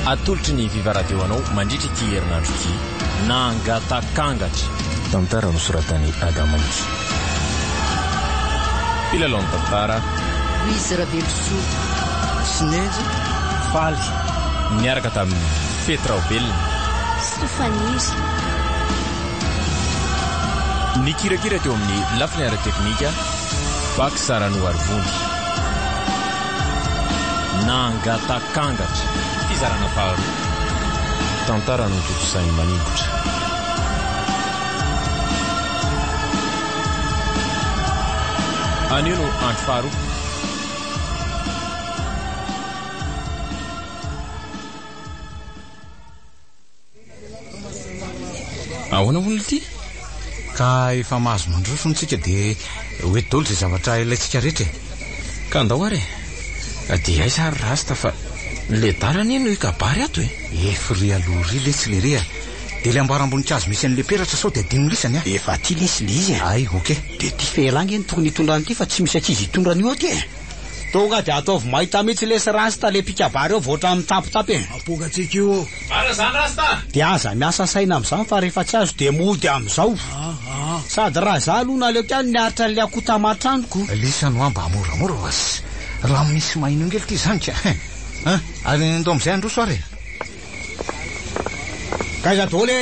atolotry ny Viva Radio anao mandritra ity herinandro ity nangatakangatra tantara nosoratany Adamantsy Pilalon tantara Luiz Rabelso Sinezy Faly miaraka tamin'ny Petraobel Stefanis ny kirakira teo amin'ny lafiny ara-teknika Bak Sarano Arvondy nangatakangatra fizarana faharoa tantara no totosainy manimbotra anio no andro faharoa ahoana olona ity ka efa mahazo mandrosontsika dia hoe dolo izay zavatra ilaintsika rehetra ka andao ary dia ay sary rasta fa le dalana ino ikabary ato efry alory le tsy le rea dia le ambaram-boninkazo misy an'le peratra sao dia dinolisany efa ty lesy le izy ay oke dia ty felangy eny tokony hitondra n'ity fa tsy misy akizy hitondrany io aty tonga dia ataovy mahita mihitsy lesy rasta le pikabary eo voatra amin'ny tapitapy apogatsika io zany rasta dia aza miasa saina amin'izany fa rehefa tsy azo dia mody amin'izao sady raha za aloha na leo kany niaritra le akotamatrandroko lisano amba amoramora was raha misy mahino ingely ty zany ka ary ndo am'izay androso ary kaiza doly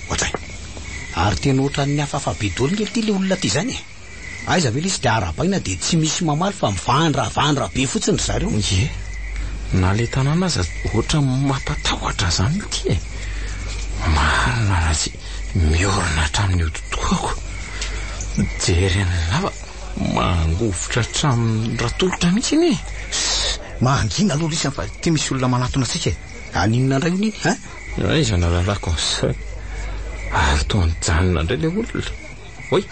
ohatray ary tena ohatran'ny hafafa be doly ngely ty le olona ty zany aiza ve le izy dia arabaina dia tsy misy mamaly fa mivandravandra be fotsiny ry zareo ye na le tanàna aza ohatra mampatahotra zany ty marina raha tsy miorina hatramin'ny ototoako jery ny lava mangovotra hatramin'ny ratolotra mihitsy iny mangina aloha lisany fa ty misy olona manatona atsika aninona ndray ony iny aiza na lalako an'izay ataony janona indray le olona oy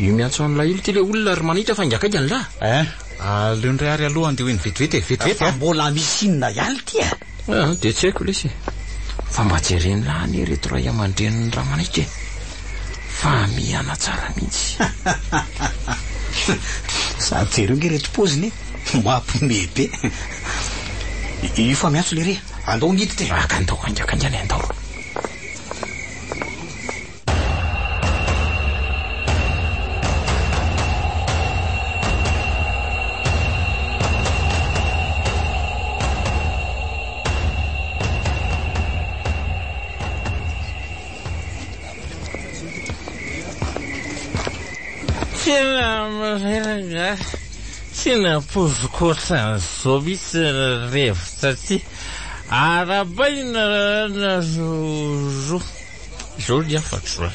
io miantso an'ilay ilo ty le olona ary manitra fa ingakaika ny lahy aleo ndray ary alohany dia hoe ny vetivety fa mbola misy inona ihany ty dia tsy haiko lesy fa mba jereny lahy ny reto ray aman-dreniny raha manitra fa miana tsara mihitsy sady jereo nge reto poziny mampimebe io fa miantso le re andao nity ty aka andao angakangany andao Sina pozikosa zobis rivotra ty arabaina na zo dia fatsoa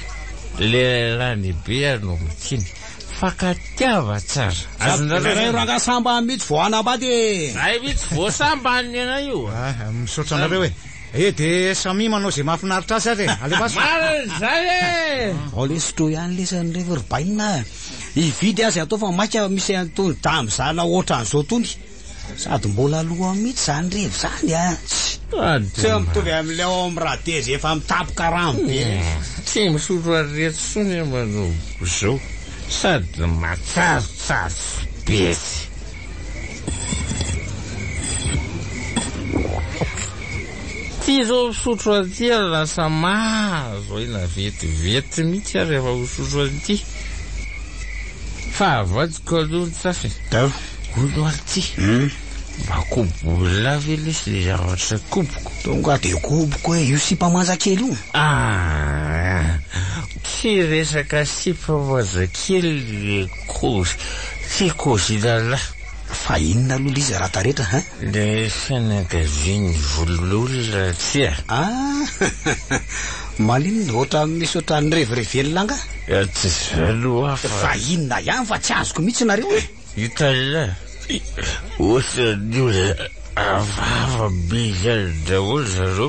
le rany be no mitiny fakatiava tsara azonareo ranga samba mihitsy voanabady ay mihitsy voasambany ana io misaotra anareo dia samy manao zay mahafinaritra azy ary zay olesitro ihany lesany revo ry baina ividy azy atao fa maika misy antony damy zana ohatran'izao tony sady mbola aloha mihitsy zany revo zany tsy mitovy amin'ilay ao amin'ny radezy efa mitapoka rano be tsy misotro areto sony manao zao sady matsarotsarotsy besy ty zao misotro aty lasa mazo ina vetivety mihitsy ary efa misotro aty fa avadiko aloha ny tsafy olo aty mba kobola ve lesy le zavatra koboko tonga dia koboko hoe io sipamanjakely io tsy resaka sipamanjakely le tsy kozy lalahy fa inona aloha lizy rata rehetra le fianakaviany volololona tsy malinona ohatra misy ohatran'ny revirevelilanga tsy zaloha fa inona ihany fa tsy azoko mihitsy nareo hitala ohatra ny olona avava be zany daholo zareo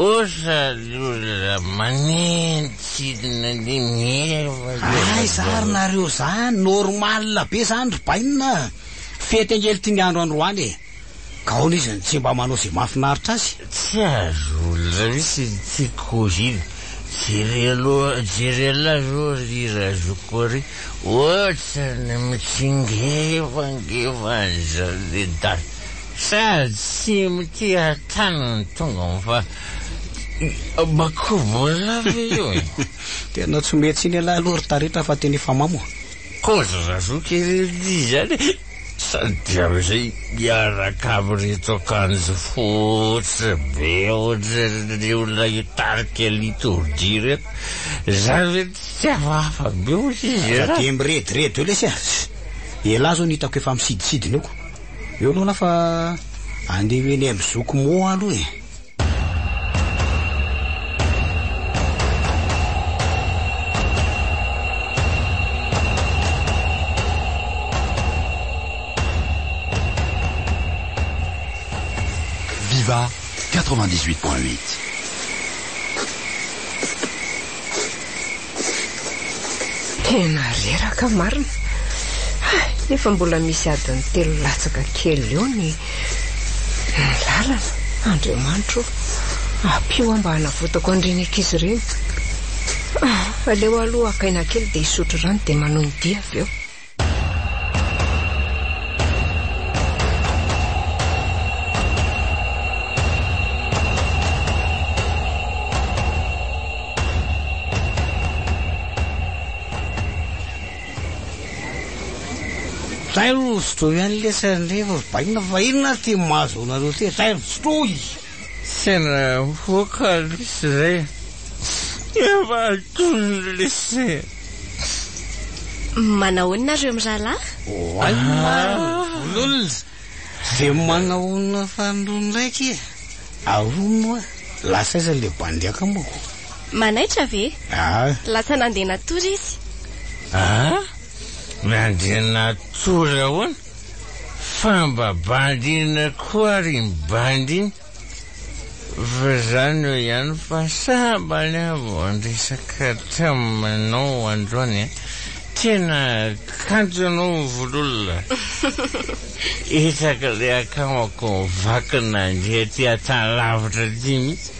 ohatra ny olona manentsy nale mieva ay zary nareo zany normal be zany ry bainina fety angely ty ny andro androany ka ona izy tsy mba manao zay mahafinaritra azy tsy azo olona misy tsy koziny jery aloha zao rirazoko ry ohatra ny mitsingevangevany zany le daly sady tsy mitia tanany tonga fa bakovola io e. Tena tsy mety iny ala aloha ry taretra fa teny efa mamoa. Kozazazoky izy zany sady am'izay miaraka amin'reto akanjo fotsy be ohatry olona hitarika liturgie reto. Zany hoe tsy hafahafa be ohatry izy raha. De mirediredy eo lesy a. Ela zao nitako efa misidisidiny eo. Eo aloha lafa andeha eny amin'ny zoko moa aloha e. Viva 98.8. Tena reraka marina. Nefa mbola misy adiny 3 latsaka kely eo ny lalana. Andriamanitro apio mba hanavotako andreny ankizy ireny. Aleo aloha akaina kely dia isotro rano dia manao ny dia avy eo. Zay ro sotroy ihany lesan'rehefa baina fa inona ty mahazo anareo ty. Zay ro sotroy. Tena voaka lisy zay. Efa atony lisy. Manao nareo mirahalahy? Ay vololona. Ve manaona fandrony raiky e. Arono lasa iza le bandiaka moa. Manaitra ve? Lasa nandeha natory izy. Nandeha natory ahoana? Famba bandina koa ry bandiny. Fa zany hoe ihany fa sambany avo andresaka taminao androany. Tena kanto anao vololona. Hitaka le akamako vakina andeha ty atany lavitra ty mihitsy.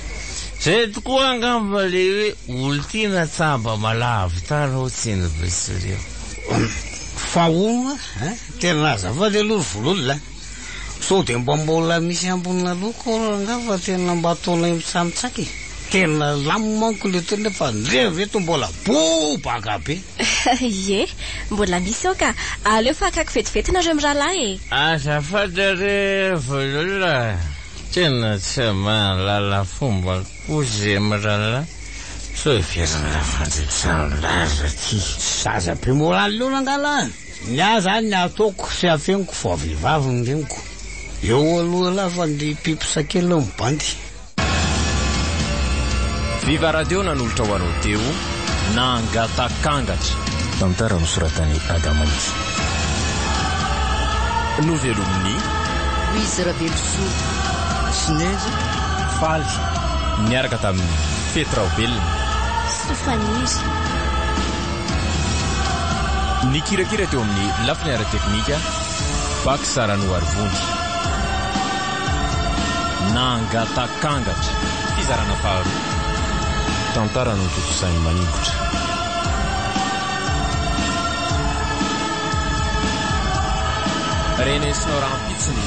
Zay tokoa angamba le hoe olo ty natsamba malavy tany ho tsiny besireo. Fa ona tena azafady aloha vololona. So de mbola misy ambonina loko nga fa tena mba ataonay mitsamotsaky. Tena lamanko le tena fa ndrev eto mbola bobaka be. Ye, mbola misy ao ka aleo fa akako vetivety nareo mirahalahy e. Azafady re vololona. Tena tsy mahalala fomba kozy mirahalahy. So fiarana fandritsano laza ty. Saza be moraly eo nangala. Nya zany ataoko sy afeniko fa vehivavy ny reniko. Eo aloha lafa ny pipisakely mibandy. Viva Radio nanolotra ho anao teo Nangatakangatra. Tantara nosoratany Adamanitsy. Novelomny Louise Rabelso Sinezy Faly niaraka tamin'ny Fetraobelona Stefaniry. Ny kirakira teo amin'ny lafiny ara-teknika Bak Sarano Arivondy. Nangatakangatra fizarana faharoa. Tantara no totosainy manimbotra. Renesinao rampitsiny